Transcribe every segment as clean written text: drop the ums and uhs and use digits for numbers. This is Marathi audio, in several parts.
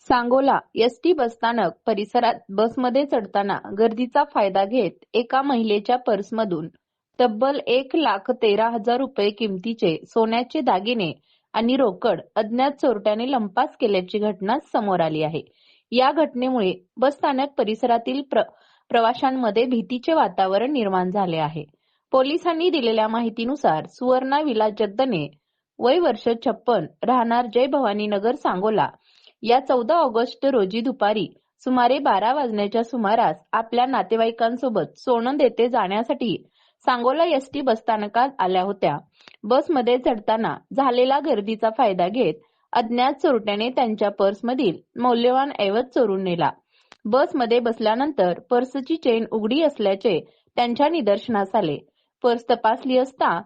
सांगोला एसटी बसस्थानक परिसरात बसमध्ये चढताना गर्दीचा फायदा घेत एका महिलेच्या पर्समधून तब्बल 1,13,000 रुपये किमतीचे सोन्याचे दागिने आणि रोकड अज्ञात चोरट्याने लंपास केल्याची घटना समोर आली आहे। या घटनेमुळे बसस्थानक परिसरातील प्रवाशांमध्ये भीतीचे वातावरण निर्माण झाले आहे। पोलिसांनी दिलेल्या माहितीनुसार सुवर्णा विलास जगदने, वय वर्ष 56, राहणार जय भवानी नगर, सांगोला, या 14 ऑगस्ट रोजी दुपारी सुमारे 12 वाजण्याच्या सुमारास आपल्या नातेवाईकांसोबत सोनंद येथे जाण्यासाठी सांगोला एसटी बसस्थानकात आल्या होत्या। बसमध्ये चढताना झालेला गर्दीचा फायदा घेत अज्ञात चोरट्याने त्यांच्या पर्समधील मौल्यवान ऐवज चोरून नेला। बसमध्ये बसल्यानंतर पर्सची चेन उघडी असल्याचे त्यांच्या निदर्शनास आले। पर्स तपासली असता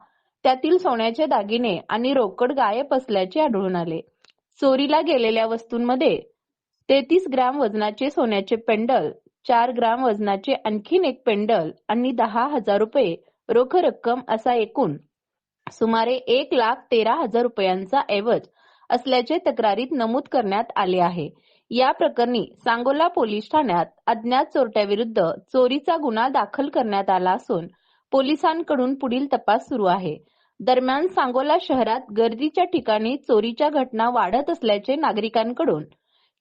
त्यातील सोन्याचे दागिने आणि रोकड गायब असल्याचे आढळून आले। चोरीला गेलेल्या वस्तूंमध्ये 33 ग्रॅम वजनाचे सोन्याचे पेंडल, 4 ग्रॅम वजनाचे आणखीन एक पेंडल आणि 10,000 रुपये रोख रक्कम असा एकूण सुमारे 1,13,000 रुपयांचा ऐवज असल्याचे तक्रारीत नमूद करण्यात आले आहे। या प्रकरणी सांगोला पोलीस ठाण्यात अज्ञात चोरट्याविरुद्ध चोरीचा गुन्हा दाखल करण्यात आला असून पोलिसांकडून पुढील तपास सुरू आहे। दरम्यान सांगोला शहरात गर्दीच्या ठिकाणी चोरीच्या घटना वाढत असल्याचे नागरिकांकडून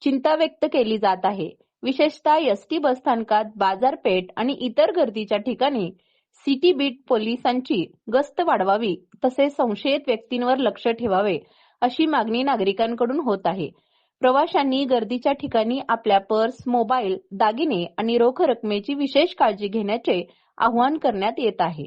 चिंता व्यक्त केली जात आहे। विशेषतः एसटी बसस्थानकात, बाजारपेठ आणि इतर गर्दीच्या ठिकाणी सिटी बीट पोलिसांची गस्त वाढवावी तसेच संशयित व्यक्तींवर लक्ष ठेवावे अशी मागणी नागरिकांकडून होत आहे। प्रवाशांनी गर्दीच्या ठिकाणी आपल्या पर्स, मोबाईल, दागिने आणि रोख रकमेची विशेष काळजी घेण्याचे आवाहन करण्यात येत आहे।